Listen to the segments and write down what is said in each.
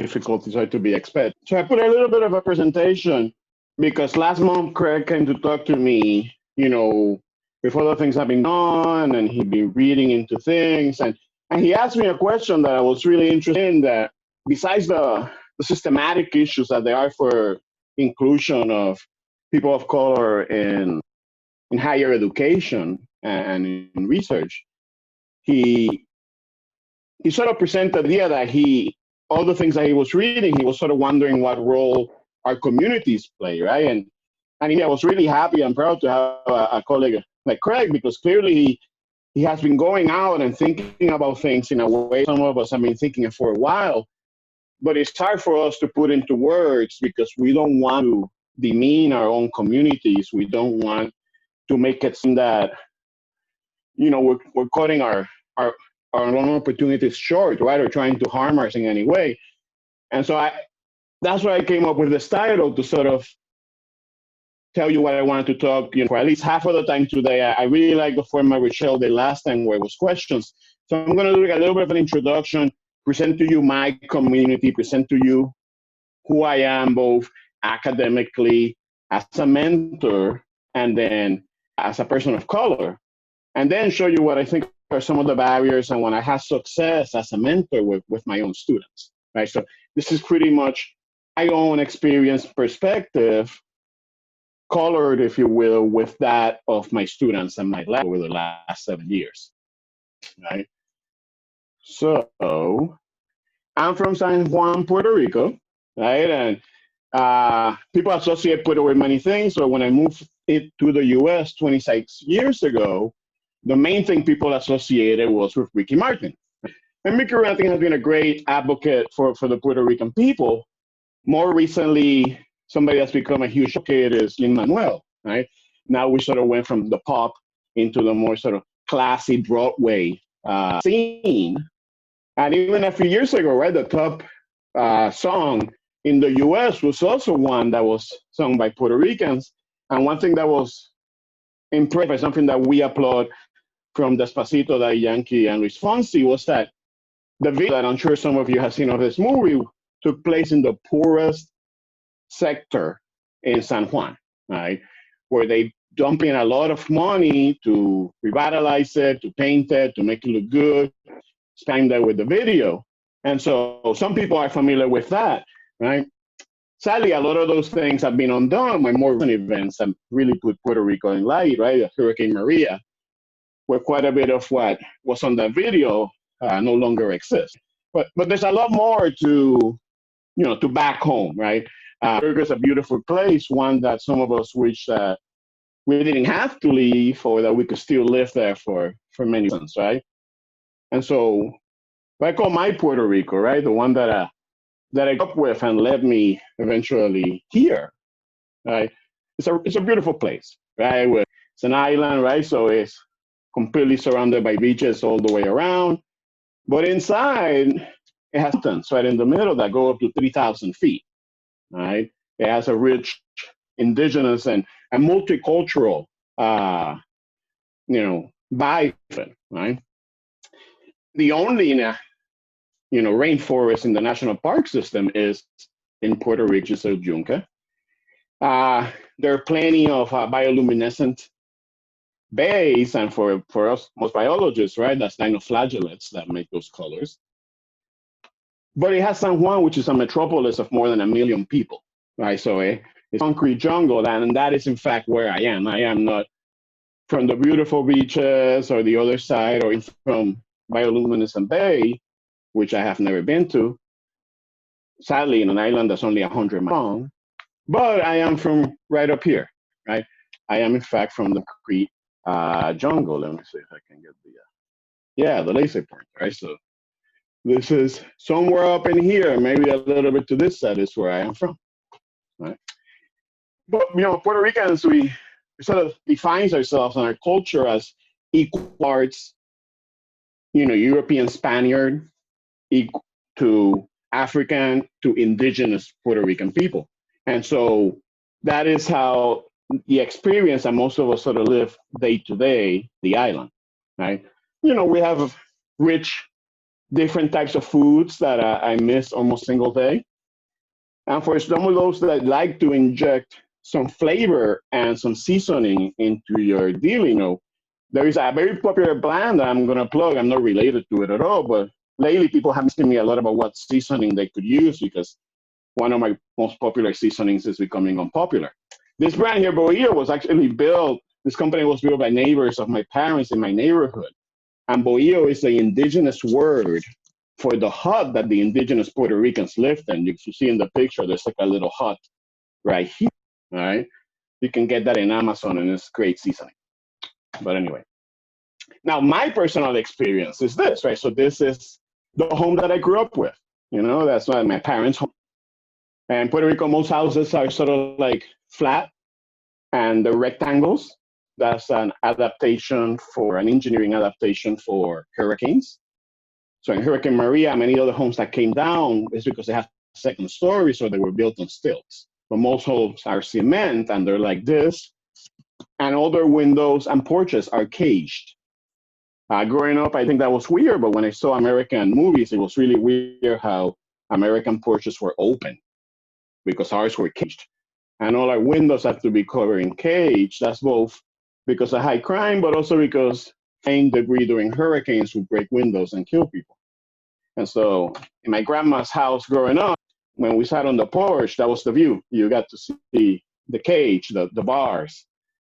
difficulties are to be expected. So I put a little bit of a presentation because last month Craig came to talk to me, with other things have been on and he'd been reading into things. And he asked me a question that I was really interested in, that besides the systematic issues that there are for inclusion of people of color in higher education and in research, he sort of presented the idea that all the things that he was reading, he was sort of wondering what role our communities play, right? And I was really happy and proud to have a colleague like Craig, because clearly he has been going out and thinking about things in a way some of us have been thinking it for a while, but it's hard for us to put into words because we don't want to demean our own communities. We don't want to make it seem that, we're cutting our own opportunities short, right? Or trying to harm us in any way. And so that's why I came up with this title, to sort of tell you what I wanted to talk, for at least half of the time today. I really like the format Rochelle did last time, where it was questions. So I'm going to do a little bit of an introduction, present to you my community, present to you who I am, both academically, as a mentor, and then as a person of color, and then show you what I think are some of the barriers and when I had success as a mentor with my own students, right? So this is pretty much my own experience perspective, colored, if you will, with that of my students and my lab over the last 7 years, right? So I'm from San Juan, Puerto Rico, right? And people associate Puerto with many things. So when I moved it to the US 26 years ago, the main thing people associated was with Ricky Martin. And Ricky Martin has been a great advocate for the Puerto Rican people. More recently, somebody that's become a huge advocate is Lin-Manuel, right? Now we sort of went from the pop into the more sort of classy Broadway scene. And even a few years ago, right, the top song in the US was also one that was sung by Puerto Ricans. And one thing that was impressive, by something that we applaud from Despacito, Daddy Yankee, and Luis Fonsi, was that the video that I'm sure some of you have seen of this movie took place in the poorest sector in San Juan, right? Where they dump in a lot of money to revitalize it, to paint it, to make it look good, spend that with the video. And so some people are familiar with that, right? Sadly, a lot of those things have been undone by more recent events that really put Puerto Rico in light, right? Hurricane Maria, where quite a bit of what was on that video no longer exists. But there's a lot more to back home, right? Puerto Rico is a beautiful place, one that some of us wish that we didn't have to leave, or that we could still live there for many reasons, right? And so I call my Puerto Rico, right, the one that I grew up with and led me eventually here, right? It's a beautiful place, right? It's an island, right? So it's completely surrounded by beaches all the way around. But inside, it has mountains right in the middle that go up to 3,000 feet, right? It has a rich indigenous and multicultural, vibe, right? The only, rainforest in the national park system is in Puerto Rico, so Junca. There are plenty of bioluminescent bays, and for us, most biologists, right, that's dinoflagellates that make those colors. But it has San Juan, which is a metropolis of more than 1 million people, right? So it's concrete jungle, and that is in fact where I am. I am not from the beautiful beaches or the other side, or from bioluminescent bay, which I have never been to. Sadly, in an island that's only 100 miles long. But I am from right up here, right? I am in fact from the concrete jungle. Let me see if I can get the laser pointer, right? So this is somewhere up in here, maybe a little bit to this side is where I am from, right? But, Puerto Ricans, we sort of defines ourselves and our culture as equal parts, European Spaniard, equal to African, to indigenous Puerto Rican people. And so that is how the experience that most of us sort of live day to day, the island, right? We have rich different types of foods that I miss almost single day. And for some of those that like to inject some flavor and some seasoning into your deal, there is a very popular brand that I'm going to plug. I'm not related to it at all, but lately people have asked me a lot about what seasoning they could use because one of my most popular seasonings is becoming unpopular. This brand here, Bohio, was actually built, this company was built by neighbors of my parents in my neighborhood. And Bohio is the indigenous word for the hut that the indigenous Puerto Ricans lived in. You see in the picture, there's like a little hut right here, all right? You can get that in Amazon and it's great seasoning. But anyway, now my personal experience is this, right? So this is the home that I grew up with. That's my parents' home. And Puerto Rico, most houses are sort of like flat and the rectangles. That's an engineering adaptation for hurricanes. So in Hurricane Maria, many other homes that came down is because they have second stories or they were built on stilts. But most homes are cement and they're like this. And all their windows and porches are caged. Growing up, I think that was weird, but when I saw American movies, it was really weird how American porches were open because ours were caged. And all our windows have to be covered in cage. That's both because of high crime, but also because rain debris during hurricanes would break windows and kill people. And so in my grandma's house growing up, when we sat on the porch, that was the view. You got to see the cage, the bars.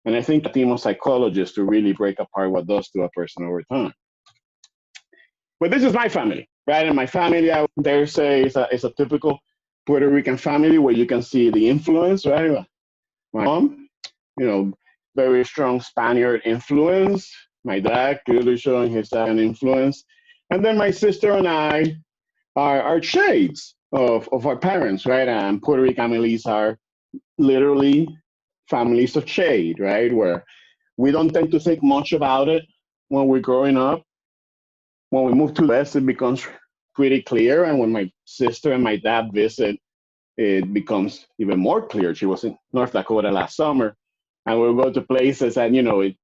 And I think the team of psychologists to really break apart what does to a person over time. But this is my family, right? And my family, I dare say, is a typical Puerto Rican family where you can see the influence, right? My mom, very strong Spaniard influence. My dad clearly showing his influence. And then my sister and I are shades of our parents, right? And Puerto Rican families are literally families of shade, right? Where we don't tend to think much about it when we're growing up. When we move to the West, it becomes pretty clear. And when my sister and my dad visit, it becomes even more clear. She was in North Dakota last summer, and we'll go to places and,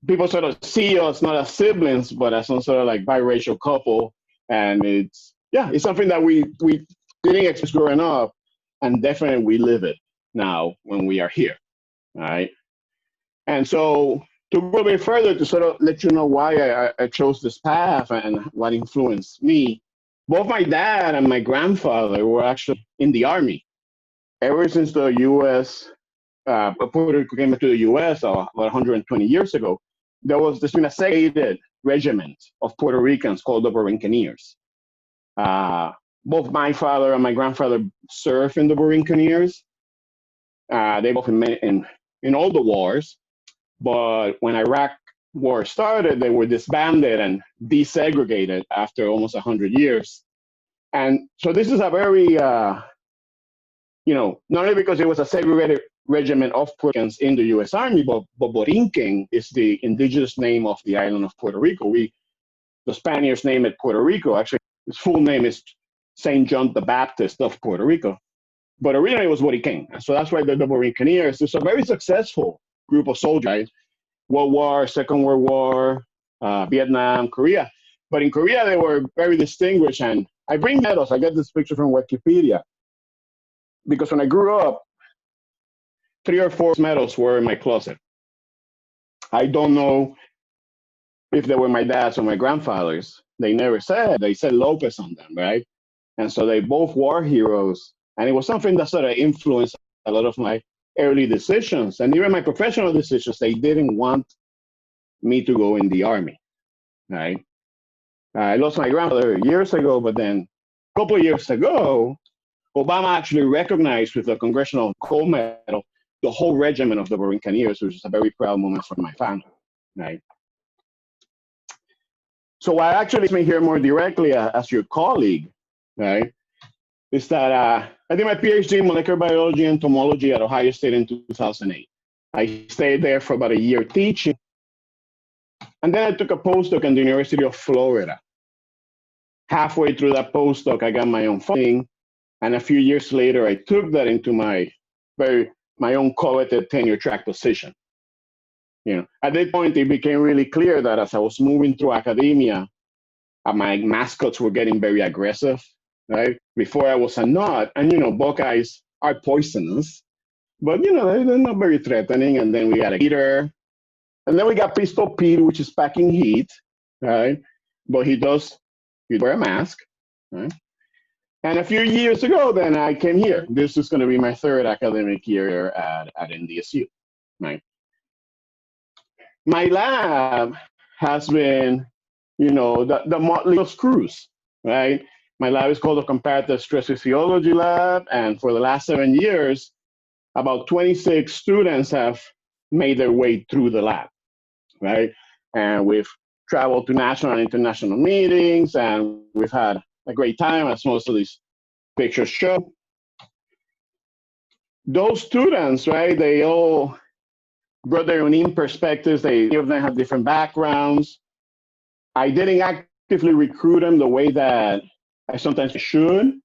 people sort of see us not as siblings, but as some sort of like biracial couple. And it's something that we didn't experience growing up, and definitely we live it now when we are here, all right? And so to go a bit further to sort of let you know why I chose this path and what influenced me, both my dad and my grandfather were actually in the Army. Ever since the U.S., Puerto Rico came to the U.S. About 120 years ago, there's been a segregated regiment of Puerto Ricans called the Burincaneers. Both my father and my grandfather served in the Burincaneers. They both in all the wars, but when Iraq war started, they were disbanded and desegregated after almost 100 years. And so this is a very, not only because it was a segregated regiment of Puerto Ricans in the U.S. Army, but Borinquen is the indigenous name of the island of Puerto Rico. The Spaniards named it Puerto Rico. Actually, his full name is St. John the Baptist of Puerto Rico. But originally it was Borinquen. So that's why the Borincaneers is a very successful group of soldiers, right? World War, Second World War, Vietnam, Korea. But in Korea, they were very distinguished. And I bring medals. I get this picture from Wikipedia. Because when I grew up, 3 or 4 medals were in my closet. I don't know if they were my dad's or my grandfather's. They never said. They said Lopez on them, right? And so they both war heroes. And it was something that sort of influenced a lot of my early decisions. And even my professional decisions, they didn't want me to go in the Army, right? I lost my grandfather years ago, but then a couple of years ago, Obama actually recognized with the Congressional Gold Medal the whole regiment of the Burincaneers, which is a very proud moment for my family, right? So what actually makes me here more directly as your colleague, right, is that I did my PhD in molecular biology and entomology at Ohio State in 2008. I stayed there for about a year teaching, and then I took a postdoc in the University of Florida. Halfway through that postdoc, I got my own funding, and a few years later, I took that into my own coveted tenure track position. At that point, it became really clear that as I was moving through academia, My mascots were getting very aggressive, right? Before I was a nut, and Buckeyes are poisonous, but they're not very threatening. And then we got a heater, and then we got Pistol Pete, which is packing heat, right? But he wear a mask, right? And a few years ago, then I came here. This is going to be my third academic year at NDSU, right? My lab has been, the motley of screws, right? My lab is called the Comparative Stress Physiology Lab, and for the last 7 years, about 26 students have made their way through the lab, right? And we've traveled to national and international meetings, and we've had a great time, as most of these pictures show. Those students, right, they all brought their own perspectives. Many of them have different backgrounds. I didn't actively recruit them the way that I sometimes should,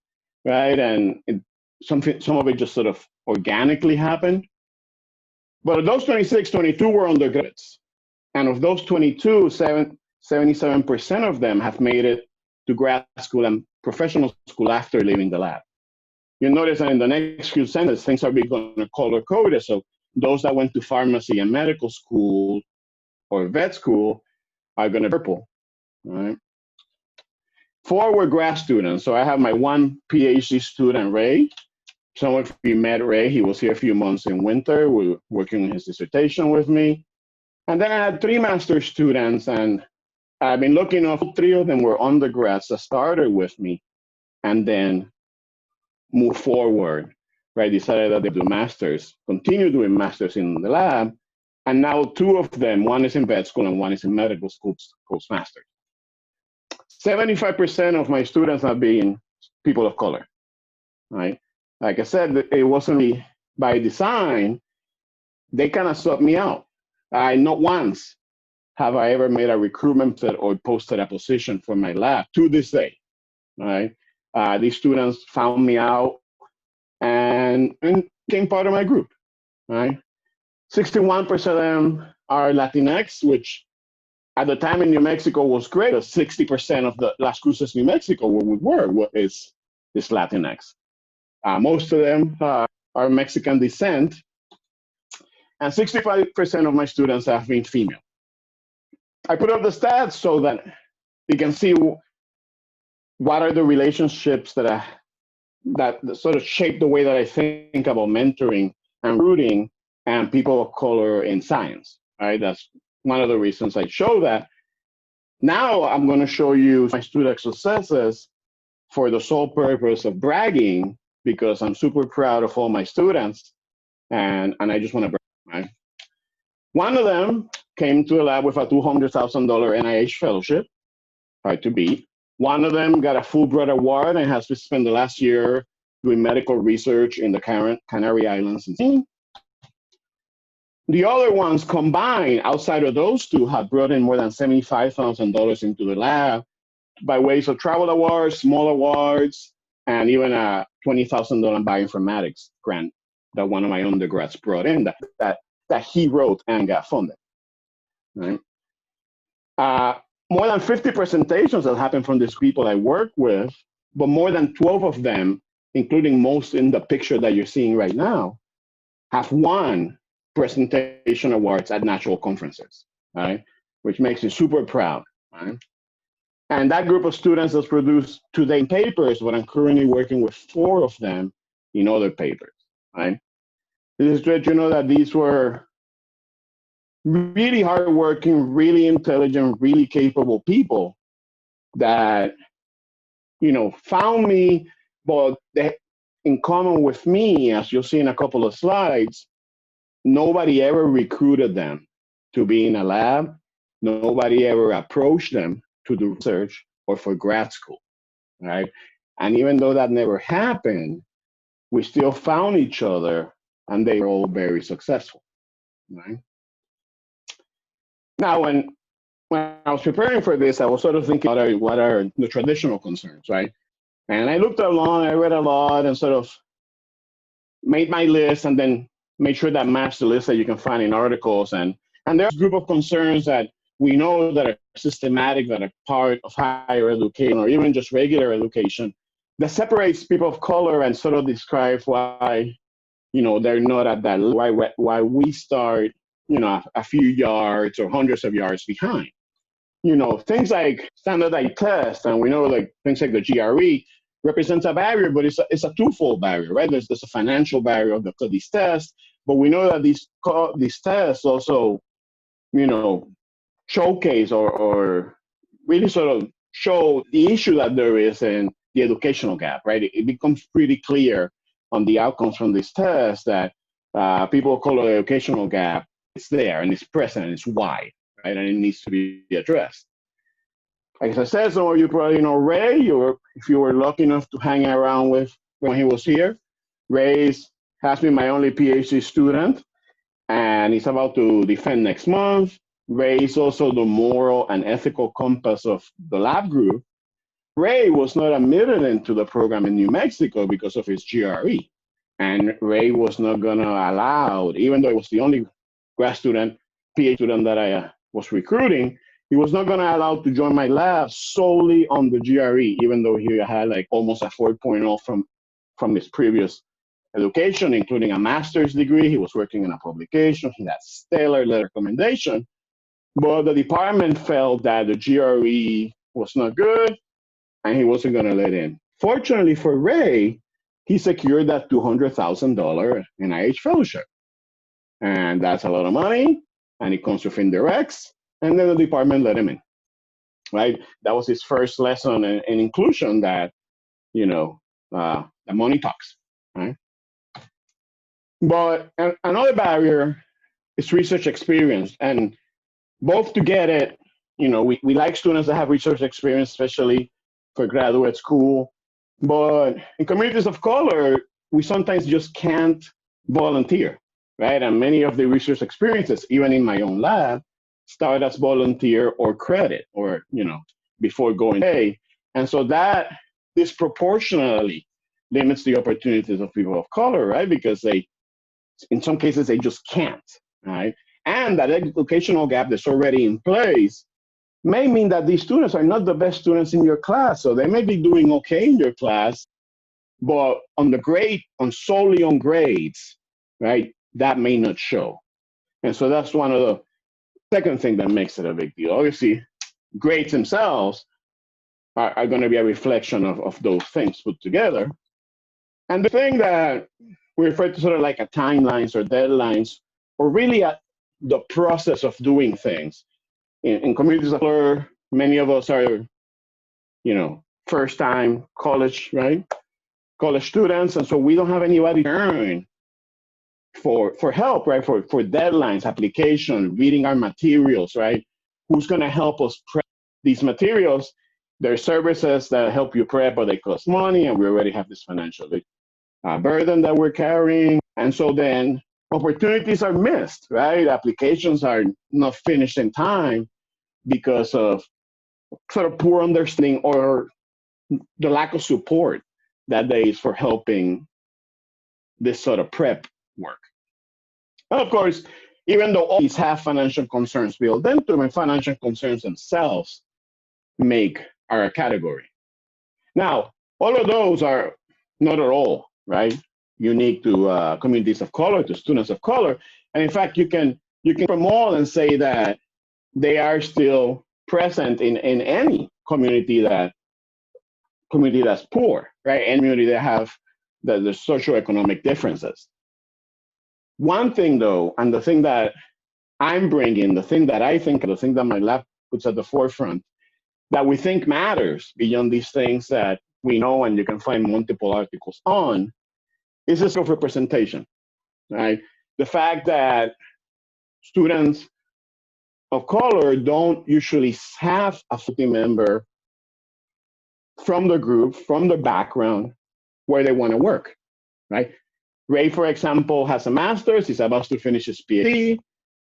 right? And some of it just sort of organically happened. But of those 26, 22 were undergraduates. And of those 22, 77% of them have made it to grad school and professional school after leaving the lab. You'll notice that in the next few sentences, things are becoming color-coded. So those that went to pharmacy and medical school or vet school are going to be purple, right? 4 were grad students. So I have my one PhD student, Ray. Some of you met Ray. He was here a few months in winter. We were working on his dissertation with me. And then I had 3 master's students, and I've been looking off. 3 of them were undergrads that started with me and then moved forward, right? Decided that they do masters, continue doing masters in the lab. And now 2 of them, one is in vet school and one is in medical school, postmasters. 75% of my students have been people of color, right? Like I said, it wasn't by design. They kind of sought me out. Not once have I ever made a recruitment or posted a position for my lab to this day, right? These students found me out and became part of my group, right? 61% of them are Latinx, which at the time in New Mexico was great. 60% of the Las Cruces, New Mexico, where we were, is Latinx. Most of them are Mexican descent, and 65% of my students have been female. I put up the stats so that you can see what are the relationships that sort of shape the way that I think about mentoring and rooting and people of color in science, right? That's one of the reasons I show that. Now I'm going to show you my student successes for the sole purpose of bragging, because I'm super proud of all my students, and I just want to brag, right? One of them came to the lab with a $200,000 NIH fellowship, hard to beat. One of them got a Fulbright award and has spent the last year doing medical research in the Canary Islands. The other ones combined, outside of those 2, have brought in more than $75,000 into the lab by ways of travel awards, small awards, and even a $20,000 bioinformatics grant that one of my undergrads brought in that he wrote and got funded. Right? More than 50 presentations that happened from these people I work with, but more than 12 of them, including most in the picture that you're seeing right now, have won presentation awards at national conferences, right? Which makes me super proud, right? And that group of students has produced today papers, but I'm currently working with 4 of them in other papers, right? This is to let you know that these were really hardworking, really intelligent, really capable people that, found me, but in common with me, as you'll see in a couple of slides, nobody ever recruited them to be in a lab. Nobody ever approached them to do research or for grad school, right? And even though that never happened, we still found each other, and they were all very successful, right? Now, when I was preparing for this, I was sort of thinking, what are the traditional concerns, right? And I looked along, I read a lot, and sort of made my list, and then made sure that matched the list that you can find in articles. And there's a group of concerns that we know that are systematic, that are part of higher education or even just regular education, that separates people of color and sort of describes why, they're not at that level, why we start, a few yards or hundreds of yards behind. Things like standardized tests, and we know like things like the GRE represents a barrier, but it's a twofold barrier, right? There's a financial barrier of these tests, but we know that these tests also, showcase or really sort of show the issue that there is in the educational gap, right? It becomes pretty clear on the outcomes from this test that people call it educational gap. It's there and it's present and it's wide, right? And it needs to be addressed. As I said, some of you probably know Ray, or if you were lucky enough to hang around with when he was here. Ray has been my only PhD student, and he's about to defend next month. Ray is also the moral and ethical compass of the lab group. Ray was not admitted into the program in New Mexico because of his GRE. And Ray was not going to allow, even though he was the only grad student, PhD student that I was recruiting, he was not going to allow to join my lab solely on the GRE, even though he had like almost a 4.0 from his previous education, including a master's degree. He was working in a publication. He had stellar letter recommendation. But the department felt that the GRE was not good, and he wasn't going to let in. Fortunately for Ray, he secured that $200,000 NIH fellowship. And that's a lot of money, and it comes with indirects, and then the department let him in, right? That was his first lesson in inclusion that, the money talks, right? But another barrier is research experience. And both to get it, we like students that have research experience, especially for graduate school. But in communities of color, we sometimes just can't volunteer, right? And many of the research experiences, even in my own lab, start as volunteer or credit or, before going pay. And so that disproportionately limits the opportunities of people of color, right? Because in some cases, they just can't, right? And that educational gap that's already in place may mean that these students are not the best students in your class. So they may be doing okay in your class, but solely on grades, right, that may not show. And so that's one of the second thing that makes it a big deal. Obviously, grades themselves are going to be a reflection of those things put together. And the thing that we refer to sort of like a timelines or deadlines, or really the process of doing things. In communities of color, many of us are, first-time college, right? College students, and so we don't have anybody to turn for help, right? For deadlines, application, reading our materials, right? Who's going to help us prep these materials? There are services that help you prep, but they cost money, and we already have this financial burden that we're carrying. And so then opportunities are missed, right? Applications are not finished in time because of sort of poor understanding or the lack of support that there is for helping this sort of prep work. And of course, even though all these have financial concerns built into them, and financial concerns themselves make our category. Now, all of those are not at all, right, unique to communities of color, to students of color. And in fact, you can promote and say that they are still present in any community that's poor, right? Any community that have the socioeconomic differences. One thing though, and the thing that I'm bringing, the thing that I think, the thing that my lab puts at the forefront, that we think matters beyond these things that we know and you can find multiple articles on, is this of representation, right? The fact that students of color don't usually have a faculty member from the group, from the background where they want to work, right? Ray, for example, has a master's, he's about to finish his PhD,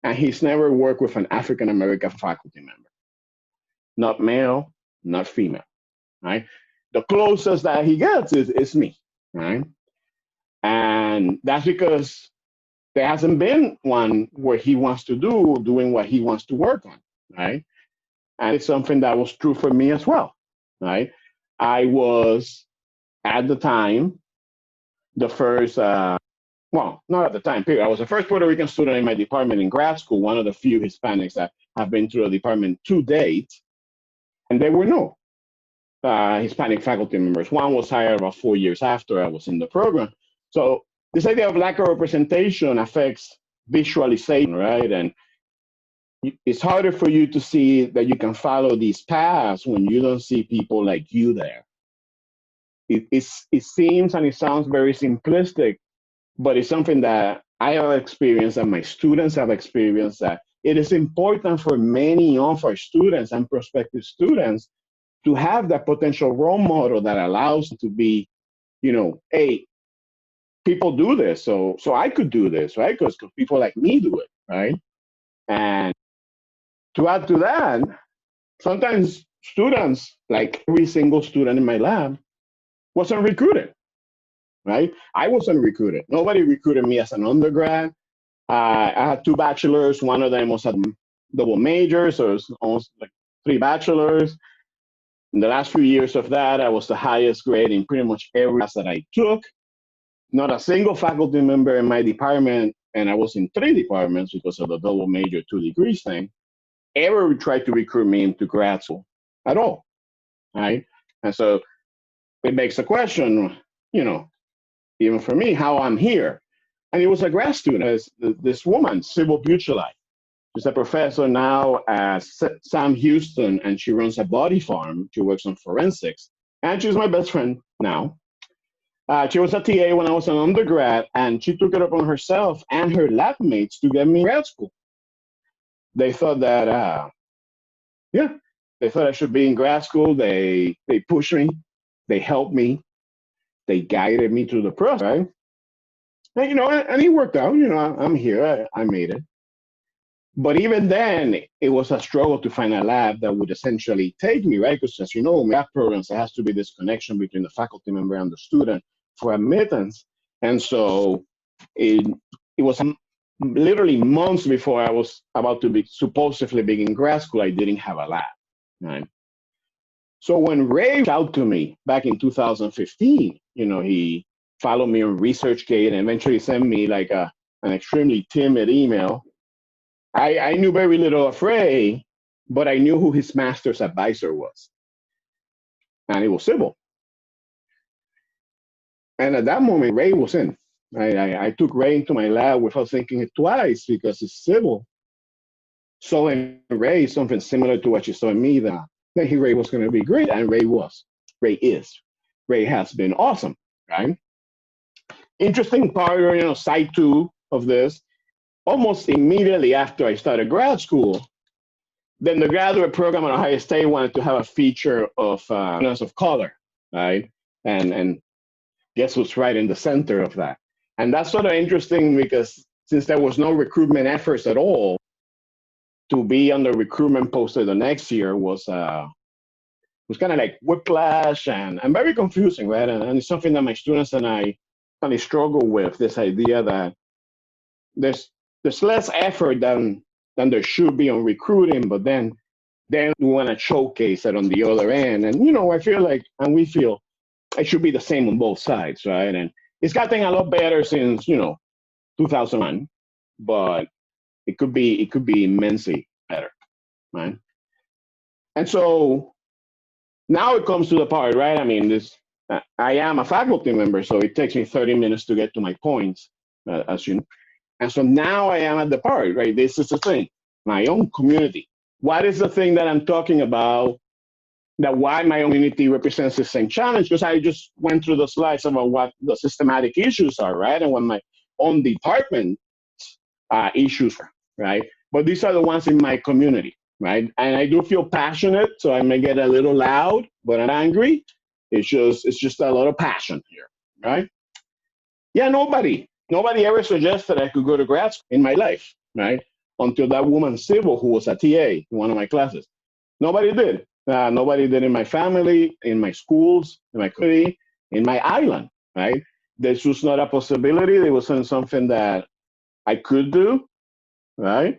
and he's never worked with an African-American faculty member. Not male, not female, right? The closest that he gets is me, right? And that's because there hasn't been one where he wants to doing what he wants to work on, right? And it's something that was true for me as well, right? I was at the time the first, well, not at the time, period. I was the first Puerto Rican student in my department in grad school, one of the few Hispanics that have been through the department to date, and there were no Hispanic faculty members. One was hired about 4 years after I was in the program. So this idea of lack of representation affects visualization, right? And it's harder for you to see that you can follow these paths when you don't see people like you there. It seems and it sounds very simplistic, but it's something that I have experienced and my students have experienced, that it is important for many of our students and prospective students to have that potential role model that allows them to be, hey, people do this, so I could do this, right? Because people like me do it, right? And to add to that, sometimes students, like every single student in my lab, wasn't recruited, right? I wasn't recruited. Nobody recruited me as an undergrad. I had 2 bachelors. One of them was a double major, so it was almost like 3 bachelors. In the last few years of that, I was the highest grade in pretty much every class that I took. Not a single faculty member in my department, and I was in 3 departments because of the double major 2 degrees thing, ever tried to recruit me into grad school at all, right? And so it begs the question, even for me, how I'm here. And it was a grad student, this woman, Sybil Buchelai. She's a professor now at Sam Houston, and she runs a body farm. She works on forensics, and she's my best friend now. She was a TA when I was an undergrad, and she took it upon herself and her lab mates to get me in grad school. They thought that, they thought I should be in grad school. They pushed me, they helped me, they guided me through the process, right? And, and it worked out. I'm here. I made it. But even then, it was a struggle to find a lab that would essentially take me, right? Because as you know, in lab programs, there has to be this connection between the faculty member and the student for admittance. And so it was literally months before I was about to be supposedly begin grad school, I didn't have a lab, right? So when Ray reached out to me back in 2015, he followed me on ResearchGate and eventually sent me like an extremely timid email. I knew very little of Ray, but I knew who his master's advisor was. And it was Sybil. And at that moment, Ray was in. I took Ray into my lab without thinking it twice because it's Sybil. So in Ray, something similar to what you saw in me, that Ray was going to be great. And Ray was. Ray is. Ray has been awesome, right? Interesting part, side 2 of this. Almost immediately after I started grad school, then the graduate program at Ohio State wanted to have a feature of students of color, right? And guess who's right in the center of that? And that's sort of interesting because since there was no recruitment efforts at all, to be on the recruitment poster the next year was kind of like whiplash and very confusing, right? And it's something that my students and I kind of struggle with, this idea that there's less effort than there should be on recruiting, but then we want to showcase it on the other end. And, I feel like, and we feel it should be the same on both sides, right? And it's gotten a lot better since, 2001, but it could be immensely better, right? And so now it comes to the part, right? I mean, I am a faculty member, so it takes me 30 minutes to get to my points, as you know. And so now I am at the part, right? This is the thing, my own community. What is the thing that I'm talking about, that why my own community represents the same challenge? Because I just went through the slides about what the systematic issues are, right? And what my own department issues are, right? But these are the ones in my community, right? And I do feel passionate, so I may get a little loud, but I'm angry. It's just a lot of passion here, right? Yeah, nobody ever suggested I could go to grad school in my life, right? Until that woman, Sybil, who was a TA in one of my classes. Nobody did. Nobody did in my family, in my schools, in my community, in my island, right? This was not a possibility. It wasn't something that I could do, right?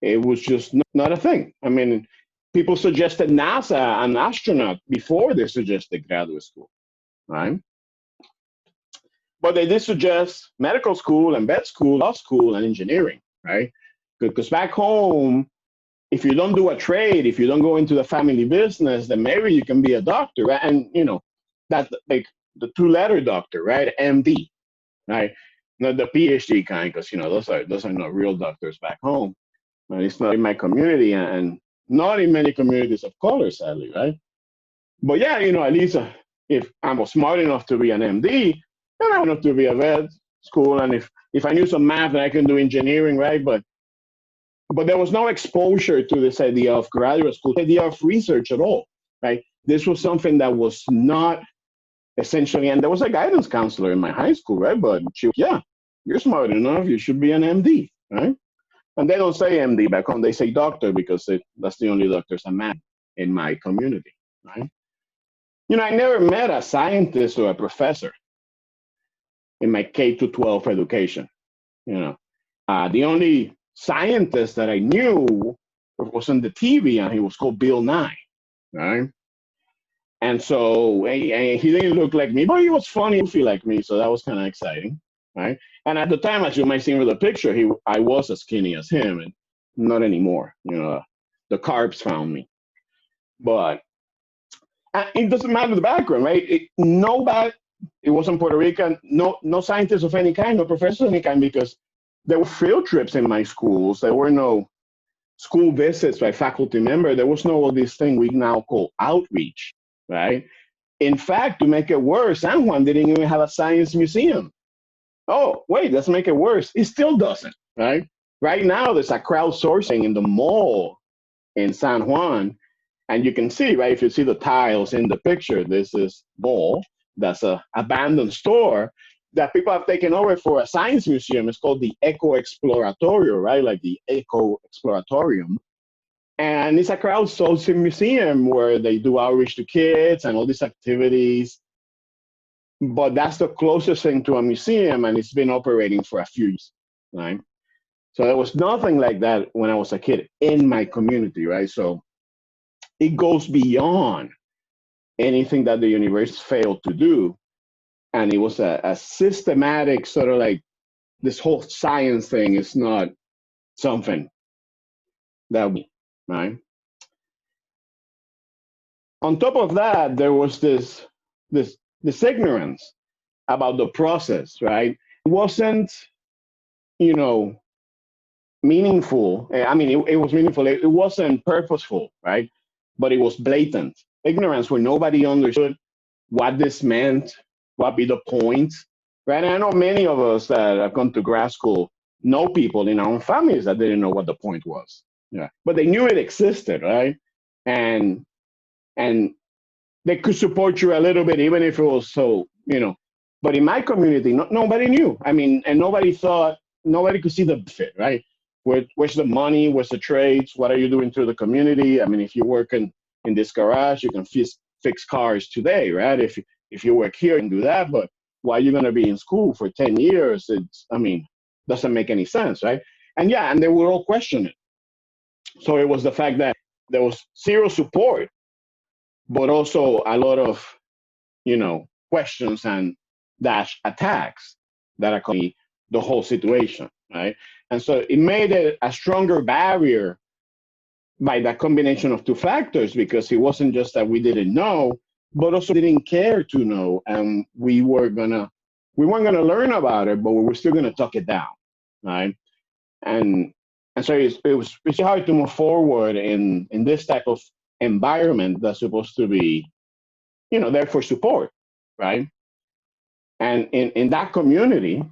It was just not a thing. I mean, people suggested NASA an astronaut before they suggested graduate school, right? But they did suggest medical school and vet school, law school, and engineering, right? Because back home, if you don't do a trade, if you don't go into the family business, then maybe you can be a doctor, right? And that's like the two-letter doctor, right? MD, right? Not the PhD kind, because those are not real doctors back home. But it's not in my community, and not in many communities of color, sadly, right? But yeah, at least if I was smart enough to be an MD, then I wanted to be a vet school, and if I knew some math, then I can do engineering, right? But there was no exposure to this idea of graduate school, idea of research at all, right? This was something that was not essentially, and there was a guidance counselor in my high school, right? But yeah, you're smart enough, you should be an MD, right? And they don't say MD back home, they say doctor, because that's the only doctors I met in my community, right? I never met a scientist or a professor in my K to 12 education. The only scientist that I knew was on the TV, and he was called Bill Nye, right? And so he didn't look like me, but he was funny, goofy like me, so that was kind of exciting, right? And at the time, as you might see with the picture, I was as skinny as him, and not anymore. The carbs found me. But it doesn't matter the background, right? It wasn't Puerto Rican, no scientists of any kind, no professors of any kind, because there were field trips in my schools. There were no school visits by faculty member. There was no of this thing we now call outreach, right? In fact, to make it worse, San Juan didn't even have a science museum. Oh, wait, let's make it worse. It still doesn't, right? Right now, there's a crowdsourcing in the mall in San Juan, and you can see, right, if you see the tiles in the picture, this is mall. That's a abandoned store that people have taken over for a science museum. It's called the Eco Exploratorio, right? Like the Eco Exploratorium. And it's a crowdsourcing museum where they do outreach to kids and all these activities. But that's the closest thing to a museum, and it's been operating for a few years, right? So there was nothing like that when I was a kid in my community, right? So it goes beyond anything that the university failed to do. And it was a systematic sort of like, this whole science thing is not something that we, right? On top of that, there was this ignorance about the process, right? It wasn't, meaningful. I mean, it was meaningful. It wasn't purposeful, right? But it was blatant ignorance where nobody understood what this meant, what be the point, right? And I know many of us that have gone to grad school know people in our own families that didn't know what the point was. Yeah, but they knew it existed, right? And they could support you a little bit, even if it was so, But in my community, nobody knew. I mean, and nobody could see the benefit, right? Where's the money? Where's the trades? What are you doing to the community? I mean, if you work in this garage, you can fix cars today, right? If you work here and do that, but why are you going to be in school for 10 years? Doesn't make any sense, right? And yeah, and they would all question it. So it was the fact that there was zero support, but also a lot of, questions and dash attacks that accompany the whole situation, right? And so it made it a stronger barrier by that combination of two factors, because it wasn't just that we didn't know, but also didn't care to know, and we weren't gonna learn about it, but we were still gonna talk it down, right? And so it's hard to move forward in this type of environment that's supposed to be, there for support, right? And in that community,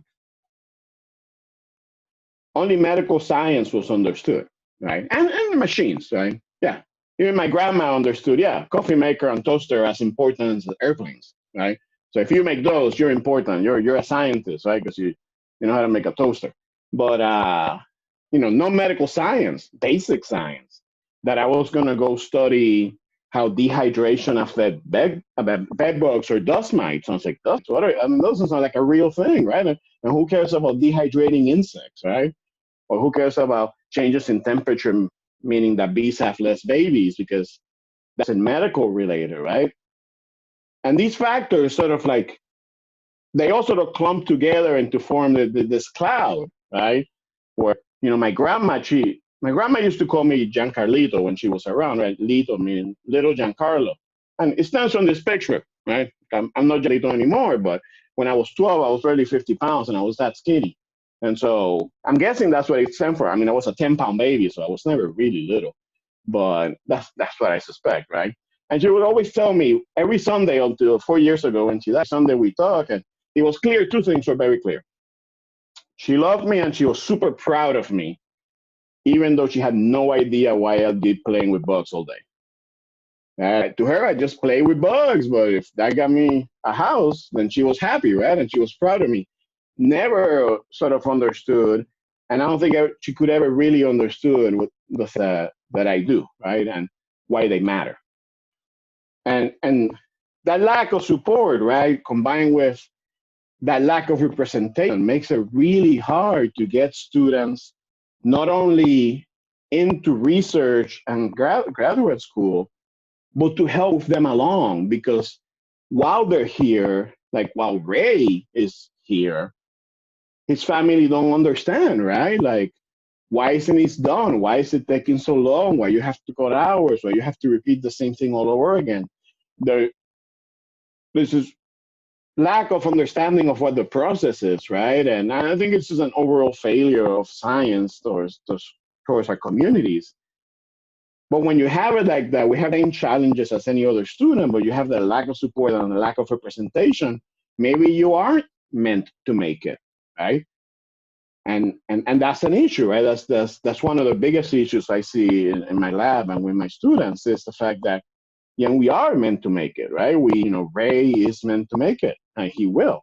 only medical science was understood, right? And the machines, right? Yeah. Even my grandma understood, yeah, coffee maker and toaster as important as airplanes, right? So if you make those, you're important. You're a scientist, right? Because you know how to make a toaster. But no medical science, basic science, that I was gonna go study how dehydration affects bed bugs or dust mites. I was like, those doesn't sound like a real thing, right? And who cares about dehydrating insects, right? Or who cares about changes in temperature, meaning that bees have less babies because that's in medical related, right? And these factors sort of like, they all sort of clump together and to form this cloud, right? Where, my grandma used to call me Giancarlito when she was around, right? Lito meaning little Giancarlo. And it stands on this picture, right? I'm not Giancarlito anymore, but when I was 12, I was barely 50 pounds and I was that skinny. And so I'm guessing that's what it stands for. I mean, I was a 10-pound baby, so I was never really little, but that's what I suspect, right? And she would always tell me every Sunday until 4 years ago when she died, Sunday we talk, and it was clear, two things were very clear. She loved me and she was super proud of me, even though she had no idea why I did playing with bugs all day. To her, I just play with bugs, but if that got me a house, then she was happy, right? And she was proud of me. Never sort of understood, and I don't think she could ever really understood what that I do, right? And why they matter. And that lack of support, right, combined with that lack of representation makes it really hard to get students not only into research and graduate school, but to help them along. Because while they're here, like while Ray is here, his family don't understand, right? Like, why isn't this done? Why is it taking so long? Why you have to cut hours? Why you have to repeat the same thing all over again? There, this is lack of understanding of what the process is, right? And I think it's just an overall failure of science towards our communities. But when you have it like that, we have the same challenges as any other student, but you have the lack of support and the lack of representation. Maybe you aren't meant to make it, right? And that's an issue, right? That's one of the biggest issues I see in my lab and with my students is the fact that we are meant to make it, right? Ray is meant to make it, and he will,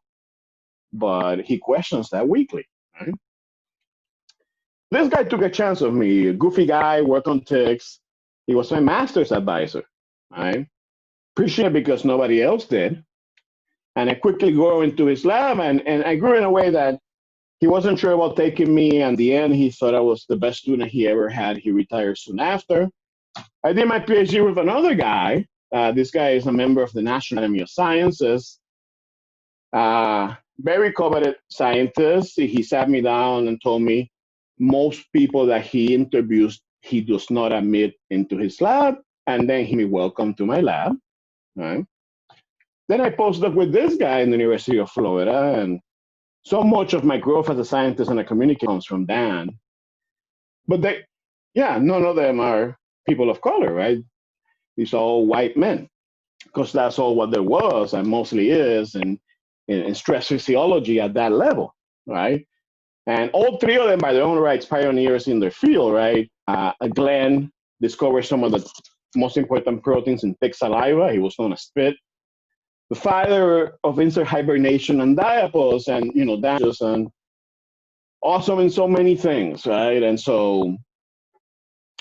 but he questions that weekly, right? This guy took a chance of me, a goofy guy, worked on ticks. He was my master's advisor, right? Appreciate it because nobody else did. And I quickly grew into his lab, and I grew in a way that he wasn't sure about taking me. And the end, he thought I was the best student he ever had. He retired soon after. I did my PhD with another guy. This guy is a member of the National Academy of Sciences. Very coveted scientist. He sat me down and told me most people that he interviews, he does not admit into his lab. And then he welcome to my lab. Right? Then I postdoc with this guy in the University of Florida. And so much of my growth as a scientist and a communicator comes from Dan. But none of them are people of color, right? These are all white men, because that's all what there was and mostly is in stress physiology at that level, right? And all three of them, by their own rights, pioneers in their field, right? Glenn discovered some of the most important proteins in pig saliva. He was known as Spit. The father of insect hibernation and diapause, and Dan just awesome in so many things, right? And so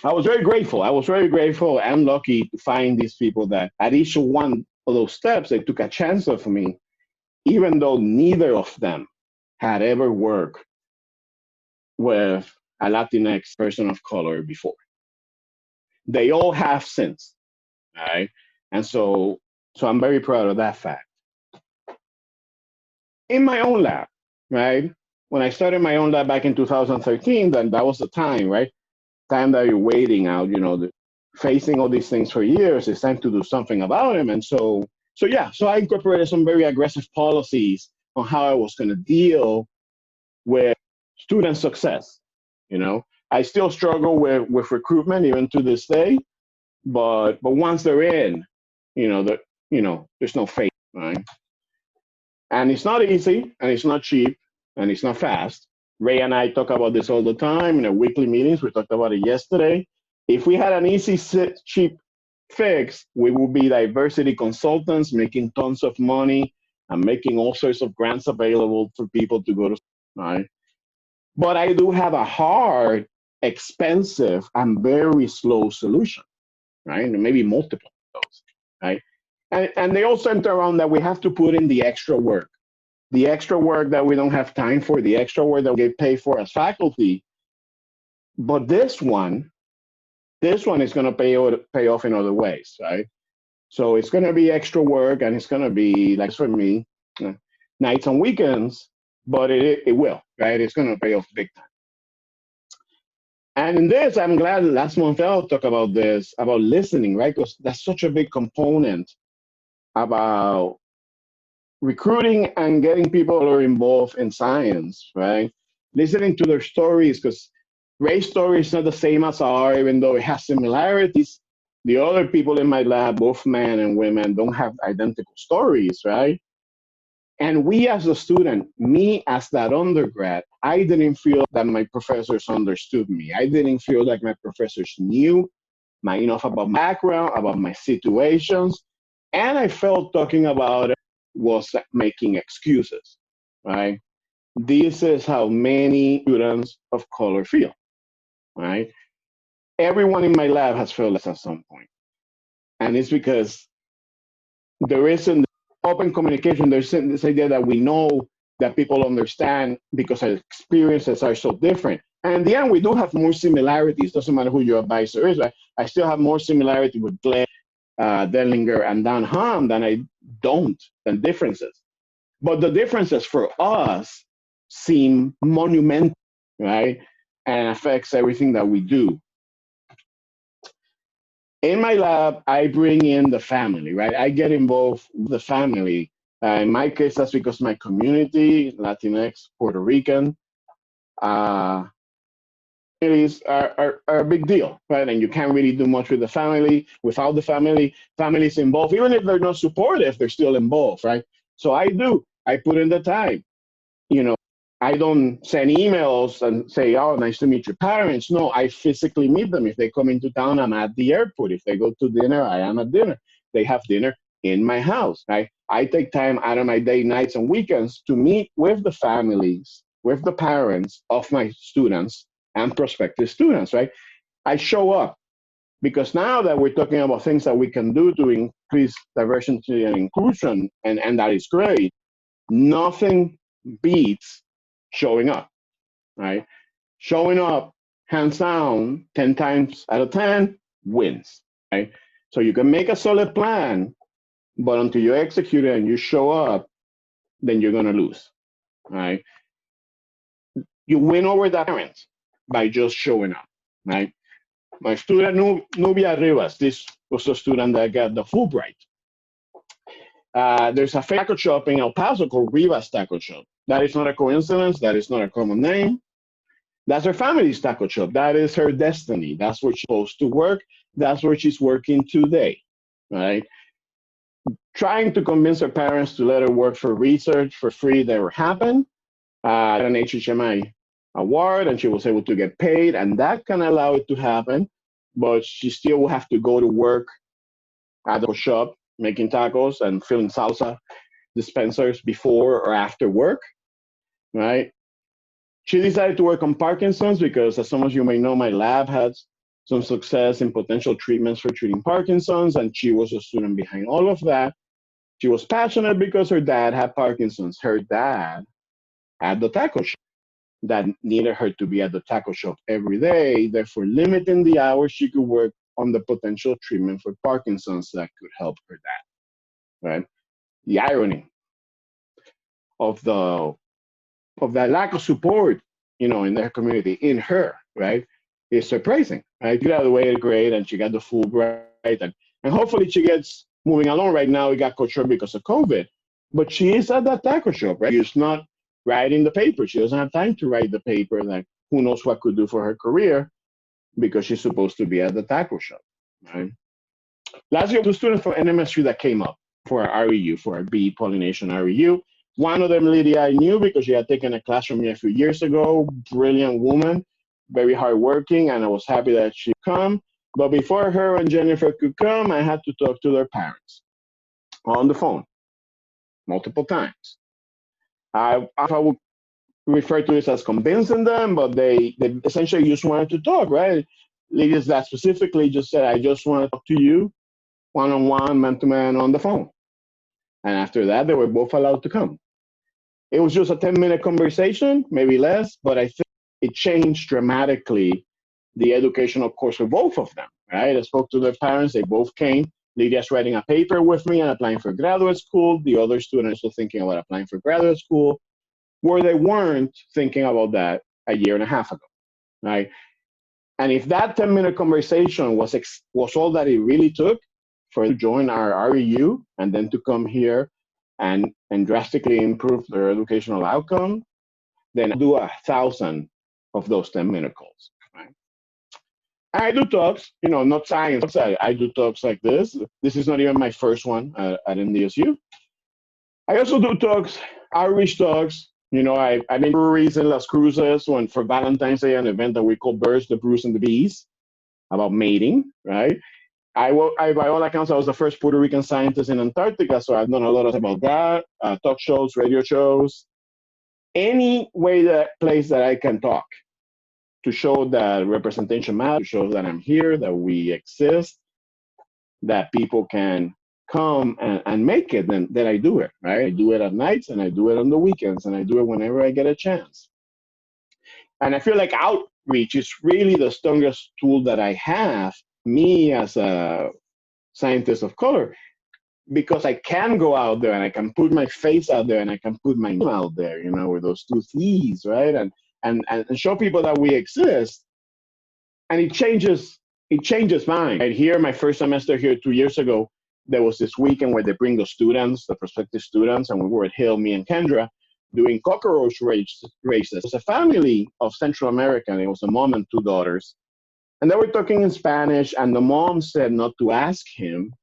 I was very grateful. I was very grateful and lucky to find these people that at each one of those steps, they took a chance of me, even though neither of them had ever worked with a Latinx person of color before. They all have since, right? And so I'm very proud of that fact. In my own lab, right? When I started my own lab back in 2013, then that was the time, right? Time that you're waiting out, facing all these things for years. It's time to do something about them. And so I incorporated some very aggressive policies on how I was going to deal with student success. I still struggle with recruitment even to this day, but once they're in, there's no fate, right? And it's not easy, and it's not cheap, and it's not fast. Ray and I talk about this all the time in our weekly meetings. We talked about it yesterday. If we had an easy, cheap fix, we would be diversity consultants making tons of money and making all sorts of grants available for people to go to, right? But I do have a hard, expensive, and very slow solution, right? And maybe multiple of those, right? And they all center around that we have to put in the extra work that we don't have time for, the extra work that we get paid for as faculty, But this one is going to pay off in other ways, right? So it's going to be extra work, and it's going to be, like for me, uh, nights and weekends, but it will, right? It's going to pay off big time. And in this, I'm glad last month I'll talk about this, about listening, right? Because that's such a big component about recruiting and getting people who are involved in science, right? Listening to their stories, because Ray's story is not the same as ours, even though it has similarities. The other people in my lab, both men and women, don't have identical stories, right? And we as a student, me as that undergrad, I didn't feel that my professors understood me. I didn't feel like my professors knew my enough about my background, about my situations. And I felt talking about it was making excuses, right? This is how many students of color feel, right? Everyone in my lab has felt this at some point. And it's because there isn't open communication. There's this idea that we know that people understand because our experiences are so different. And in the end, we do have more similarities. Doesn't matter who your advisor is, right? I still have more similarity with Glenn, Dellinger, and Don Hahn than differences. But the differences for us seem monumental, right? And affects everything that we do. In my lab, I bring in the family, right? I get involved with the family. In my case, that's because my community, Latinx, Puerto Rican, uh, are a big deal, right? And you can't really do much with the family without the family. Families involved, even if they're not supportive, they're still involved, right? So I do. I put in the time. You know, I don't send emails and say, "Oh, nice to meet your parents." No, I physically meet them. If they come into town, I'm at the airport. If they go to dinner, I am at dinner. They have dinner in my house, right? I take time out of my day, nights, and weekends to meet with the families, with the parents of my students and prospective students, right? I show up because now that we're talking about things that we can do to increase diversity and inclusion, and that is great, nothing beats showing up, right? Showing up, hands down, 10 times out of 10 wins, right? So you can make a solid plan, but until you execute it and you show up, then you're going to lose, right? You win over the parents by just showing up, right? My student, Nubia Rivas, this was a student that got the Fulbright. There's a taco shop in El Paso called Rivas Taco Shop. That is not a coincidence. That is not a common name. That's her family's taco shop. That is her destiny. That's where she's supposed to work. That's where she's working today, right? Trying to convince her parents to let her work for research for free never happened. An HHMI award, and she was able to get paid, and that can allow it to happen. But she still will have to go to work at the shop making tacos and filling salsa dispensers before or after work, right? She decided to work on Parkinson's because, as some of you may know, my lab has some success in potential treatments for treating Parkinson's, and she was a student behind all of that. She was passionate because her dad had Parkinson's. Her dad had the taco shop that needed her to be at the taco shop every day, therefore limiting the hours she could work on the potential treatment for Parkinson's that could help her dad, right? The irony of the of that lack of support, in their community, in her, right, is surprising, right? She graduated great and she got the Fulbright, and hopefully she gets moving along. Right now, it got cut short because of COVID, but she is at that taco shop, right? She's not writing the paper. She doesn't have time to write the paper that who knows what could do for her career because she's supposed to be at the taco shop, right? Last year, two students from NMSU that came up for our REU, for our bee pollination REU. One of them, Lydia, I knew because she had taken a class from me a few years ago. Brilliant woman, very hardworking, and I was happy that she come. But before her and Jennifer could come, I had to talk to their parents on the phone multiple times. I would refer to this as convincing them, but they essentially just wanted to talk, right? Lydia's that specifically just said, I just want to talk to you one-on-one, man-to-man on the phone. And after that, they were both allowed to come. It was just a 10-minute conversation, maybe less, but I think it changed dramatically the educational course for both of them, right? I spoke to their parents. They both came. Lydia's writing a paper with me and applying for graduate school. The other students were thinking about applying for graduate school, where they weren't thinking about that a year and a half ago, right? And if that 10-minute conversation was all that it really took for them to join our REU and then to come here and drastically improve their educational outcome, then I'll do 1,000 of those 10-minute calls, right? I do talks, not science. I do talks like this. This is not even my first one at NDSU. I also do talks, outreach talks. I've been breweries in Las Cruces for Valentine's Day, an event that we call Birds, the Brews, and the Bees, about mating, right? By all accounts, I was the first Puerto Rican scientist in Antarctica, so I've done a lot about that, talk shows, radio shows, any place that I can talk to show that representation matters, to show that I'm here, that we exist, that people can come and make it, then I do it, right? I do it at nights and I do it on the weekends and I do it whenever I get a chance. And I feel like outreach is really the strongest tool that I have, me as a scientist of color, because I can go out there and I can put my face out there and I can put my name out there, with those two T's, right? And show people that we exist. And it changes mine. Right here, my first semester here 2 years ago, there was this weekend where they bring the students, the prospective students, and we were at Hill, me and Kendra, doing cockroach races. It was a family of Central American. It was a mom and two daughters. And they were talking in Spanish, and the mom said not to ask him.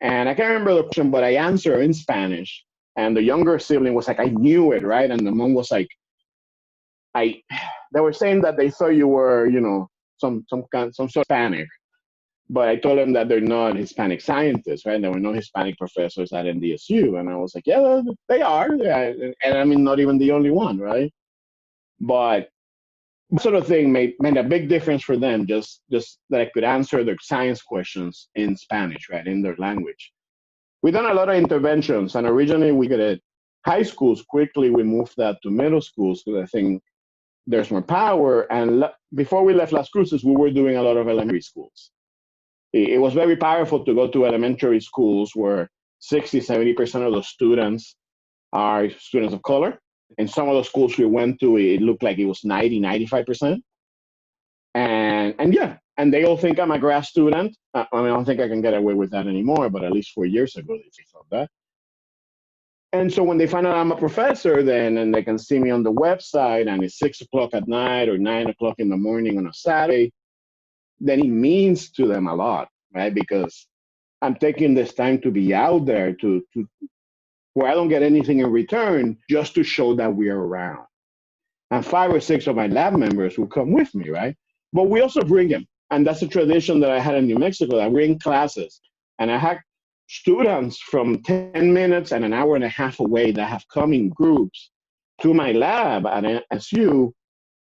And I can't remember the question, but I answered in Spanish. And the younger sibling was like, I knew it, right? And the mom was like, they were saying that they thought you were, some sort of Hispanic. But I told them that they're not Hispanic scientists, right? There were no Hispanic professors at NDSU. And I was like, yeah, they are. And I mean, not even the only one, right? But that sort of thing made a big difference for them, just that I could answer their science questions in Spanish, right, in their language. We've done a lot of interventions, and originally we did it high schools. Quickly, we moved that to middle schools because I think there's more power. And before we left Las Cruces, we were doing a lot of elementary schools. It was very powerful to go to elementary schools where 60-70% of the students are students of color. In some of the schools we went to, it looked like it was 90-95%. And they all think I'm a grad student. I don't think I can get away with that anymore, but at least 4 years ago, they thought that. And so when they find out I'm a professor, and they can see me on the website, and it's 6 o'clock at night or 9 o'clock in the morning on a Saturday, then it means to them a lot, right? Because I'm taking this time to be out there where I don't get anything in return, just to show that we are around. And 5 or 6 of my lab members will come with me, right? But we also bring them. And that's a tradition that I had in New Mexico. I bring classes. And I had students from 10 minutes and an hour and a half away that have come in groups to my lab at NSU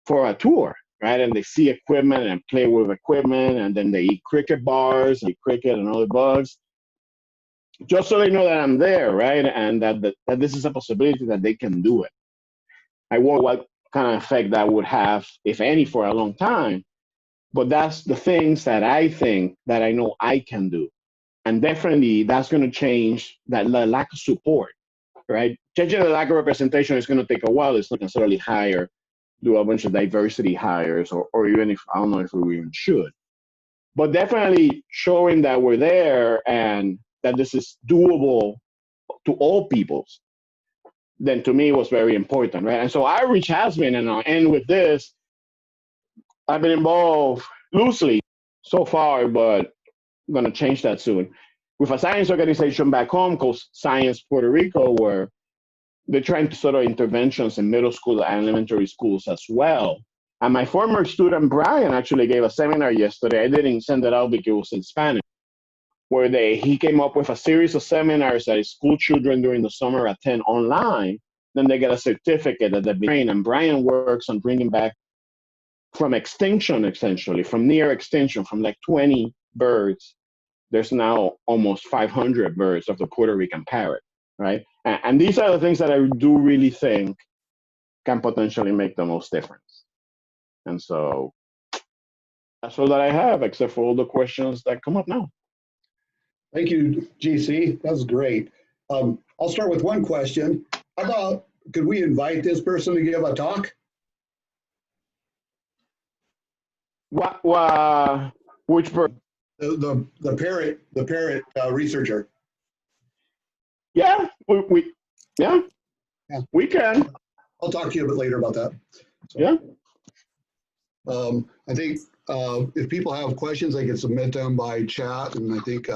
for a tour, right? And they see equipment and play with equipment, and then they eat cricket bars, and eat cricket and other bugs, just so they know that I'm there, right? And that this is a possibility that they can do it. I wonder what kind of effect that would have, if any, for a long time. But that's the things that I think that I know I can do. And definitely that's going to change that lack of support, right? Changing the lack of representation is going to take a while. It's not necessarily do a bunch of diversity hires, or even if, I don't know if we even should. But definitely showing that we're there and that this is doable to all peoples, then to me was very important, right? And so outreach has been, and I'll end with this, I've been involved loosely so far, but I'm going to change that soon, with a science organization back home called Science Puerto Rico, where they're trying to sort of interventions in middle school and elementary schools as well. And my former student, Brian, actually gave a seminar yesterday. I didn't send it out because it was in Spanish, where he came up with a series of seminars that school children during the summer attend online. Then they get a certificate that they've been trained. And Brian works on bringing back from extinction, essentially, from near extinction, from like 20 birds. There's now almost 500 birds of the Puerto Rican parrot, right? And these are the things that I do really think can potentially make the most difference. And so That's all that I have, except for all the questions that come up now. Thank you, GC. That was great. I'll start with one question. How about, could we invite this person to give a talk? Which person? The parrot researcher. Yeah, yeah, we can. I'll talk to you a bit later about that. So, yeah. I think if people have questions, they can submit them by chat, and I think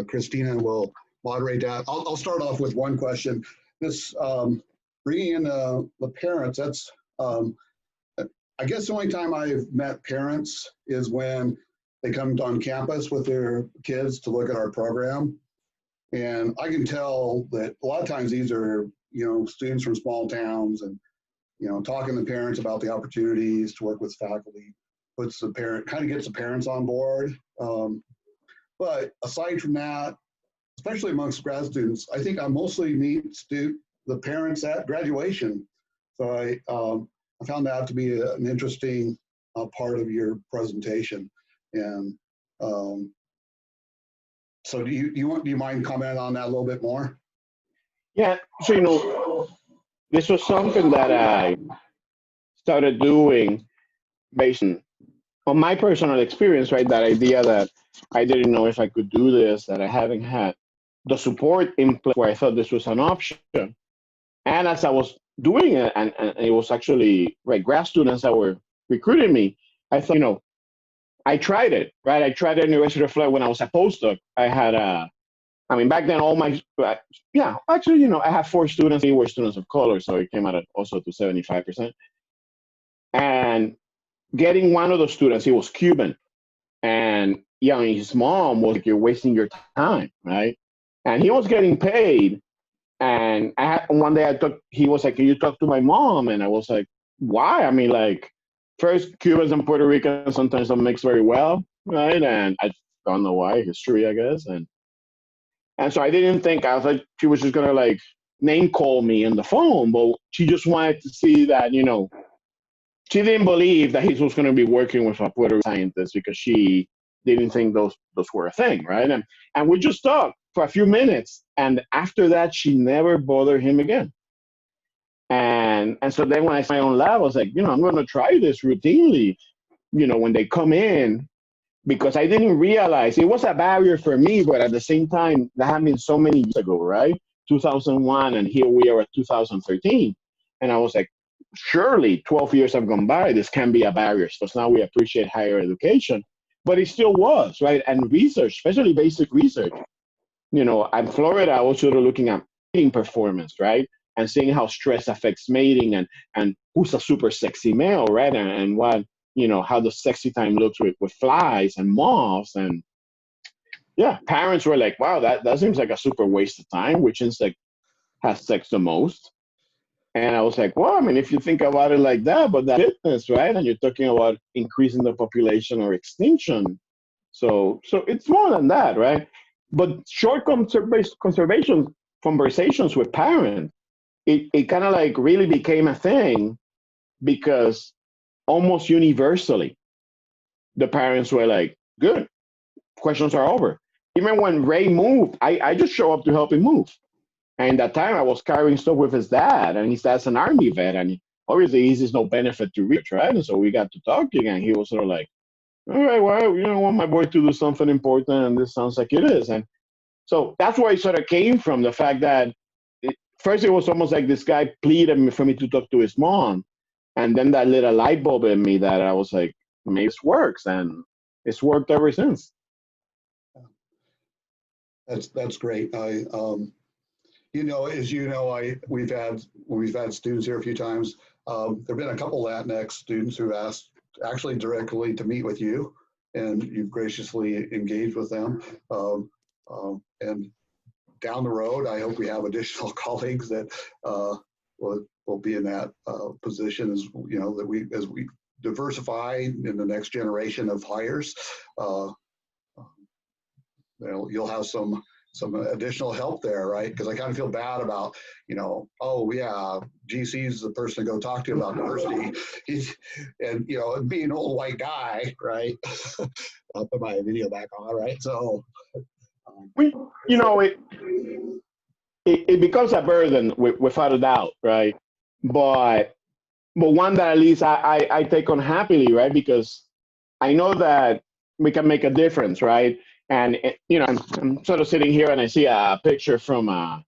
Christina will moderate that. I'll start off with one question. This bringing in the parents, that's, I guess the only time I've met parents is when they come on campus with their kids to look at our program. And I can tell that a lot of times these are, students from small towns, and, talking to parents about the opportunities to work with faculty puts the parent, kind of gets the parents on board. But aside from that, especially amongst grad students, I think I mostly meet the parents at graduation. So I found that to be an interesting part of your presentation. And so do you mind commenting on that a little bit more? Yeah, so this was something that I started doing based on my personal experience, right? That idea that I didn't know if I could do this, that I haven't had the support in place where I thought this was an option. And as I was doing it, and it was actually grad students that were recruiting me, I thought, I tried it, right? I tried it in the University of Florida when I was a postdoc. I had back then all my, actually, I had 4 students, they were students of color, so it came out also to 75%. And getting one of the students, he was Cuban. And his mom was like, "You're wasting your time," right? And he was getting paid. And one day he was like, "Can you talk to my mom?" And I was like, "Why?" First, Cubans and Puerto Ricans sometimes don't mix very well, right? And I don't know why, history, I guess. And so I didn't think, I was like, she was just gonna name call me on the phone, but she just wanted to see that, she didn't believe that he was going to be working with a Puerto Rican scientist because she didn't think those were a thing, right? And we just talked for a few minutes, and after that, she never bothered him again. And so then when I saw my own lab, I was like, I'm going to try this routinely, when they come in, because I didn't realize it was a barrier for me, but at the same time, that had been so many years ago, right? 2001, and here we are at 2013. And I was like, surely 12 years have gone by, this can be a barrier. So now we appreciate higher education, but it still was, right? And research, especially basic research. At Florida, I was sort of looking at mating performance, right? And seeing how stress affects mating, and who's a super sexy male, right? And what, how the sexy time looks with flies and moths. And yeah, parents were like, wow, that seems like a super waste of time. Which insect has sex the most? And I was like, well, if you think about it like that, but that's fitness, right? And you're talking about increasing the population or extinction. So it's more than that, right? But short conservation conversations with parents, it kind of really became a thing, because almost universally, the parents were like, good, questions are over. Even when Ray moved, I just show up to help him move. And that time I was carrying stuff with his dad, and his dad's an Army vet, and obviously he sees no benefit to reach, right? And so we got to talking, and he was sort of like, all right, well, I want my boy to do something important, and this sounds like it is. And so that's where it sort of came from, the fact that first it was almost like this guy pleaded for me to talk to his mom, and then that lit a light bulb in me that I was like, maybe this works, and it's worked ever since. That's great. We've had students here a few times. There've been a couple Latinx students who asked actually directly to meet with you, and you've graciously engaged with them. And down the road, I hope we have additional colleagues that will be in that position, as as we diversify in the next generation of hires. You'll have some some additional help there, right? Because I kind of feel bad about, oh yeah, GC's the person to go talk to about diversity. And being an old white guy, right? I'll put my video back on, right? So, it becomes a burden without a doubt, right? But one that at least I take on happily, right? Because I know that we can make a difference, right? And I'm sort of sitting here and I see a picture from a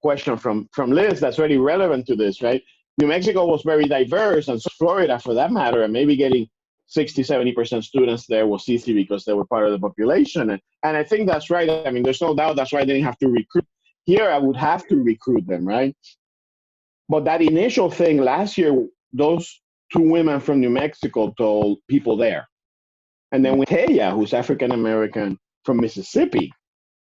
question from Liz that's really relevant to this, right? New Mexico was very diverse, and Florida, for that matter, and maybe getting 60-70% students there was easy because they were part of the population. And I think that's right. I mean, there's no doubt that's why they didn't have to recruit. Here, I would have to recruit them, right? But that initial thing last year, those two women from New Mexico told people there. And then with Taya, who's African American from Mississippi,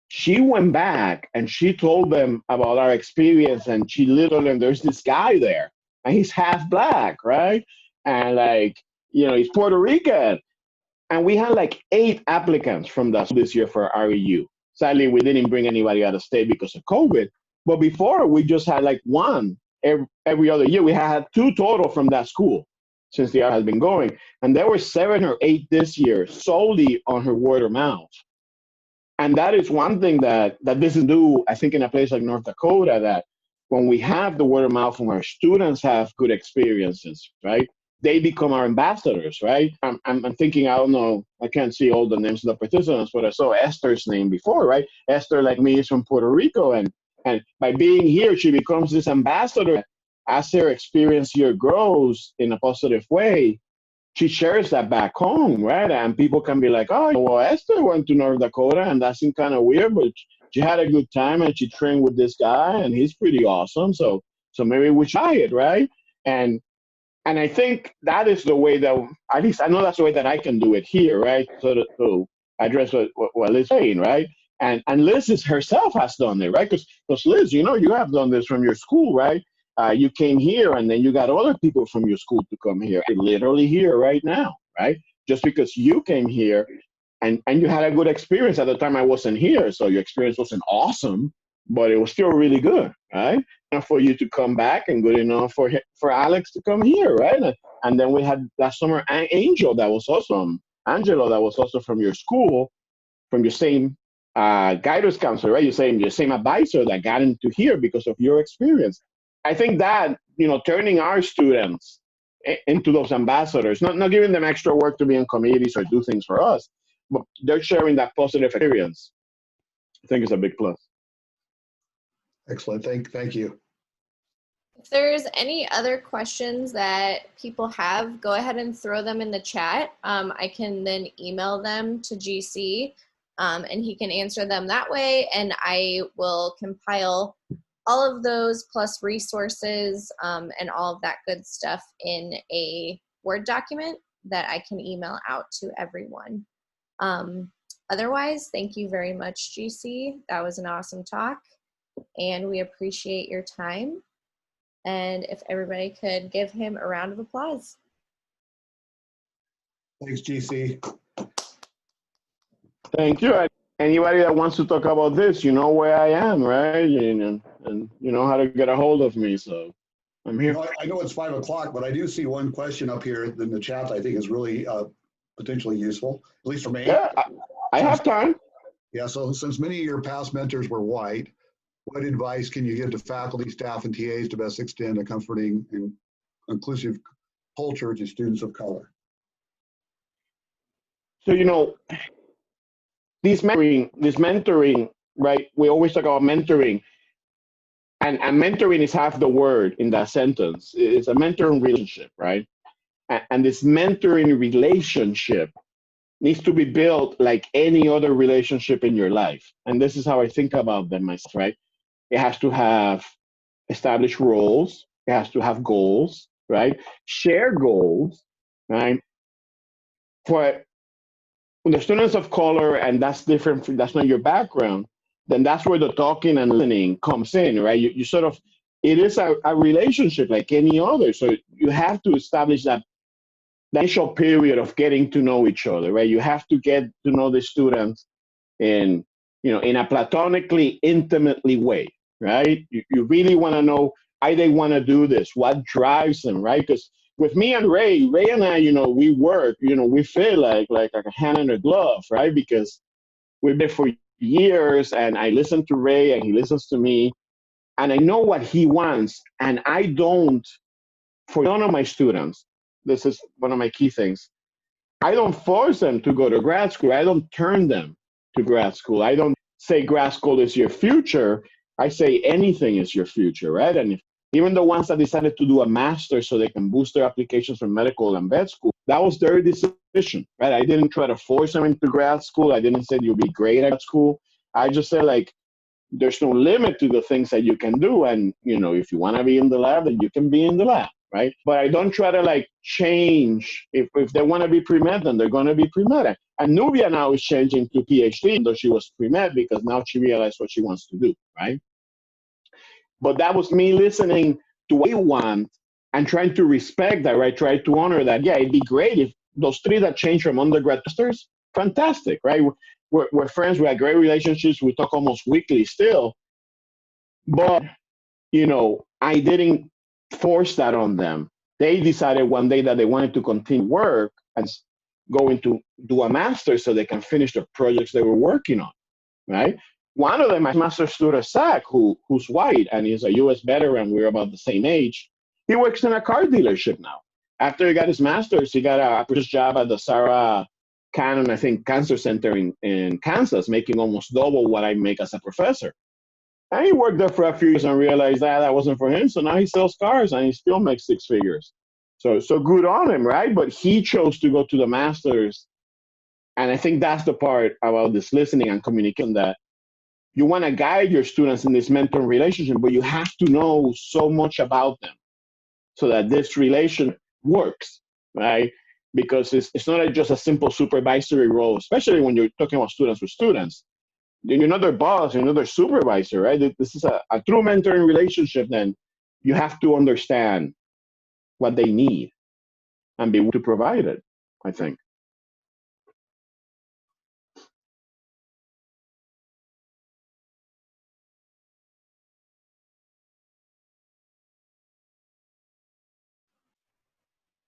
she went back and she told them about our experience. And she literally, and there's this guy there, and he's half black, right? And he's Puerto Rican. And we had 8 applicants from this year for REU. Sadly, we didn't bring anybody out of state because of COVID. But before, we just had one every other year. We had 2 total from that school since the year has been going. And there were 7 or 8 this year solely on her word of mouth. And that is one thing that this is new, I think, in a place like North Dakota, that when we have the word of mouth from our students have good experiences, right? They become our ambassadors, right? I'm thinking, I don't know, I can't see all the names of the participants, but I saw Esther's name before, right? Esther, like me, is from Puerto Rico. And by being here, she becomes this ambassador. As her experience here grows in a positive way, she shares that back home, right? And people can be like, oh, well, Esther went to North Dakota, and that seemed kind of weird, but she had a good time, and she trained with this guy, and he's pretty awesome. So maybe we try it, right? And I think that is the way that, at least I know that's the way that I can do it here, right? So to address what Liz is saying, right? And Liz herself has done it, right? Because Liz, you have done this from your school, right? You came here, and then you got other people from your school to come here. They're literally here right now, right? Just because you came here and you had a good experience. At the time I wasn't here, so your experience wasn't awesome, but it was still really good, right? Enough for you to come back, and good enough for Alex to come here, right? And then we had last summer Angelo, that was also from your school, from your same guidance counselor, right? Your same advisor that got into here because of your experience. I think that, turning our students into those ambassadors, not giving them extra work to be in committees or do things for us, but they're sharing that positive experience, I think is a big plus. Excellent. Thank you. If there's any other questions that people have, go ahead and throw them in the chat. I can then email them to GC, and he can answer them that way, and I will compile all of those plus resources and all of that good stuff in a Word document that I can email out to everyone. Otherwise, thank you very much, GC. That was an awesome talk, and we appreciate your time. And if everybody could give him a round of applause. Thanks, GC. Thank you. Anybody that wants to talk about this, you know where I am, right? And you know how to get a hold of me, so I'm here. I know it's 5 o'clock, but I do see one question up here in the chat that I think is really potentially useful, at least for me. Yeah, I have time. Yeah, so since many of your past mentors were white, what advice can you give to faculty, staff, and TAs to best extend a comforting and inclusive culture to students of color? So, this mentoring, right? We always talk about mentoring, and mentoring is half the word in that sentence. It's a mentoring relationship, right? And this mentoring relationship needs to be built like any other relationship in your life. And this is how I think about them myself, right? It has to have established roles. It has to have goals, right? Share goals, right? For the students of color, and that's different, that's not your background, then that's where the talking and listening comes in, right? You sort of, it is a relationship like any other. So you have to establish that initial period of getting to know each other, right? You have to get to know the students in you know, in a platonically, intimately way, right? You really want to know why they want to do this, what drives them, right? Because with me and Ray and I, you know, we work, you know, we feel like a hand in a glove, right? Because we've been for years, and I listen to Ray and he listens to me, and I know what he wants, and I don't. For none of my students, this is one of my key things. I don't force them to go to grad school. I don't turn them to grad school. I don't say grad school is your future. I say anything is your future, right? And if, even the ones that decided to do a master so they can boost their applications for medical and vet school, that was their decision, right? I didn't try to force them into grad school. I didn't say you'll be great at school. I just said, like, there's no limit to the things that you can do. And, you know, if you want to be in the lab, then you can be in the lab, right? But I don't try to like change. If they want to be pre-med, then they're going to be pre-med. And Nubia now is changing to PhD, though she was pre-med, because now she realized what she wants to do, right? But that was me listening to what you want and trying to respect that, right? Try to honor that. Yeah, it'd be great if those three that change from undergrad to masters, fantastic, right? We're friends. We have great relationships. We talk almost weekly still. But, you know, I didn't force that on them. They decided one day that they wanted to continue work and go into do a master so they can finish the projects they were working on, right? One of them, my master student, Zach, who's white and he's a U.S. veteran. We're about the same age. He works in a car dealership now. After he got his master's, he got a prestigious job at the Sarah Cannon, I think, Cancer Center in Kansas, making almost double what I make as a professor. And he worked there for a few years and realized that wasn't for him. So now he sells cars and he still makes six figures. So good on him, right? But he chose to go to the master's. And I think that's the part about this listening and communication, that you want to guide your students in this mentor relationship, but you have to know so much about them so that this relation works, right? Because it's not just a simple supervisory role, especially when you're talking about students with students. You're not their boss, you're not their supervisor, right? This is a true mentoring relationship. Then you have to understand what they need and be able to provide it, I think.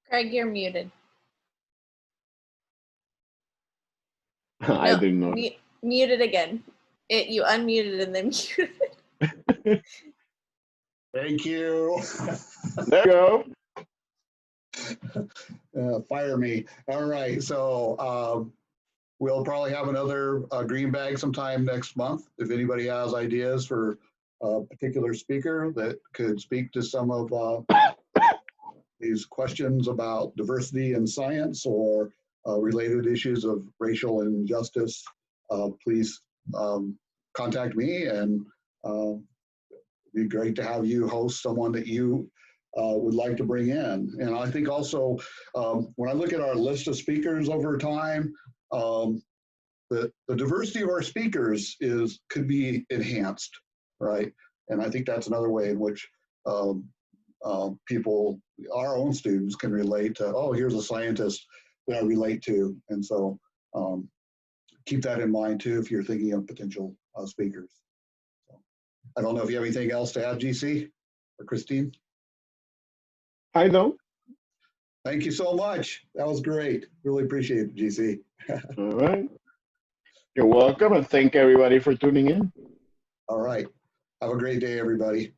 Craig, you're muted. I No, didn't know. Muted again. You unmuted and then muted. Thank you. There you go. Fire me. All right. So we'll probably have another green bag sometime next month. If anybody has ideas for a particular speaker that could speak to some of these questions about diversity in science or related issues of racial injustice, please contact me, and it'd be great to have you host someone that you would like to bring in. And I think also, when I look at our list of speakers over time, the diversity of our speakers could be enhanced, right? And I think that's another way in which people, our own students, can relate to, oh, here's a scientist that I relate to. And so keep that in mind too if you're thinking of potential speakers. So, I don't know if you have anything else to add, GC or Christine? I don't. Thank you so much. That was great. Really appreciate it, GC. All right. You're welcome, and thank everybody for tuning in. All right. Have a great day, everybody.